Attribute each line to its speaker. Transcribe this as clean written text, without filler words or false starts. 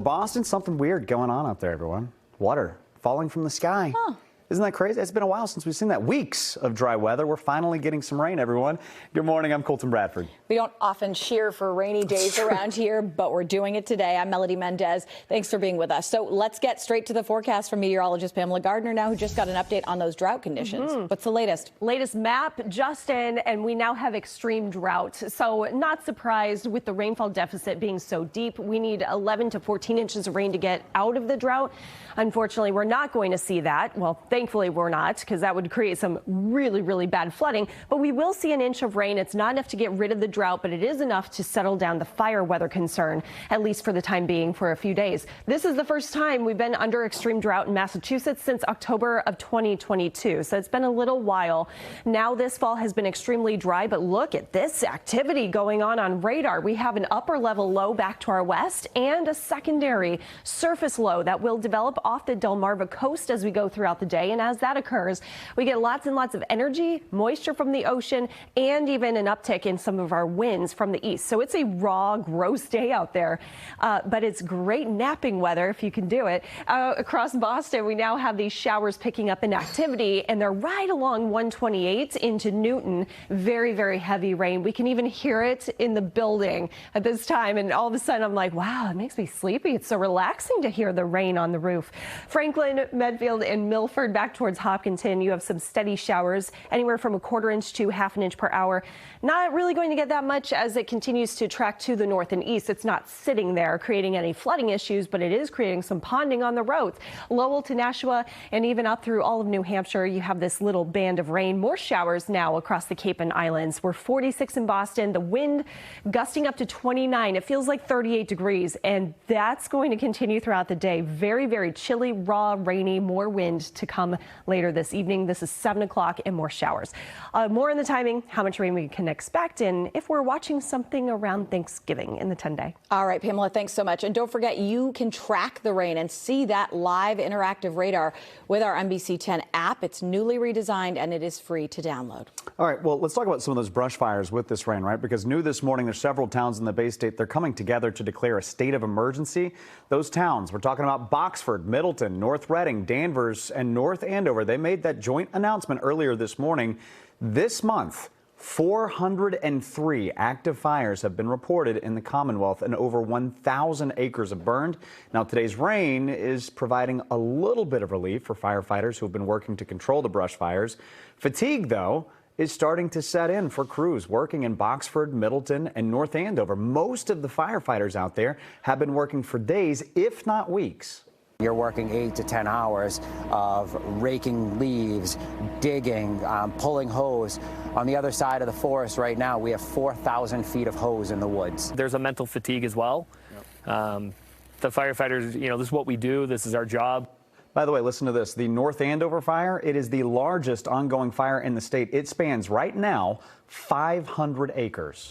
Speaker 1: Boston, something weird going on out there, everyone. Water falling from the sky.
Speaker 2: Huh.
Speaker 1: Isn't that crazy? It's been a while since we've seen that. Weeks of dry weather. We're finally getting some rain, everyone. Good morning. I'm Colton Bradford.
Speaker 2: We don't often cheer for rainy days around here, but we're doing it today. I'm Melody Mendez. Thanks for being with us. So let's get straight to the forecast from meteorologist Pamela Gardner now, who just got an update on those drought conditions. What's the latest?
Speaker 3: Latest map just in, and we now have extreme drought. So not surprised with the rainfall deficit being so deep. We need 11 to 14 inches of rain to get out of the drought. Unfortunately, we're not going to see that. Well, thankfully we're not, because that would create some really bad flooding. But we will see an inch of rain. It's not enough to get rid of the drought, but it is enough to settle down the fire weather concern, at least for the time being, for a few days. This is the first time we've been under extreme drought in Massachusetts since October of 2022. So it's been a little while. Now this fall has been extremely dry, but look at this activity going on radar. We have an upper level low back to our west and a secondary surface low that will develop off the Delmarva coast as we go throughout the day. And as that occurs, we get lots and lots of energy, moisture from the ocean, and even an uptick in some of our winds from the east. So it's a raw, gross day out there, but it's great napping weather if you can do it. Across Boston, we now have these showers picking up in activity, and they're right along 128 into Newton. Very heavy rain. We can even hear it in the building at this time, and all of a sudden I'm like, wow, it makes me sleepy. It's so relaxing to hear the rain on the roof. Franklin, Medfield, and Milford back towards Hopkinton, you have some steady showers, anywhere from a quarter inch to half an inch per hour. Not really going to get that much as it continues to track to the north and east. It's not sitting there creating any flooding issues, but it is creating some ponding on the roads. Lowell to Nashua and even up through all of New Hampshire, you have this little band of rain. More showers now across the Cape and Islands. We're 46 in Boston. The wind gusting up to 29. It feels like 38 degrees, and that's going to continue throughout the day. Very chilly, raw, rainy, more wind to come later this evening. This is 7 o'clock and more showers. More on the timing, how much rain we can expect, and if we're watching something around Thanksgiving in the 10-day.
Speaker 2: All right, Pamela, thanks so much. And don't forget, you can track the rain and see that live interactive radar with our NBC 10 app. It's newly redesigned and it is free to download.
Speaker 1: All right, well, let's talk about some of those brush fires with this rain, right? Because new this morning, there's several towns in the Bay State. They're coming together to declare a state of emergency. Those towns, we're talking about Boxford, Middleton, North Reading, Danvers, and North Andover. They made that joint announcement earlier this morning. This month, 403 active fires have been reported in the Commonwealth and over 1,000 acres have burned. Now, today's rain is providing a little bit of relief for firefighters who have been working to control the brush fires. Fatigue, though, is starting to set in for crews working in Boxford, Middleton, and North Andover. Most of the firefighters out there have been working for days, if not weeks.
Speaker 4: You're working 8 to 10 hours of raking leaves, digging, pulling hose. On the other side of the forest right now, we have 4,000 feet of hose in the woods.
Speaker 5: There's a mental fatigue as well. The firefighters, this is what we do. This is our job.
Speaker 1: By the way, listen to this. The North Andover fire, it is the largest ongoing fire in the state. It spans right now 500 acres.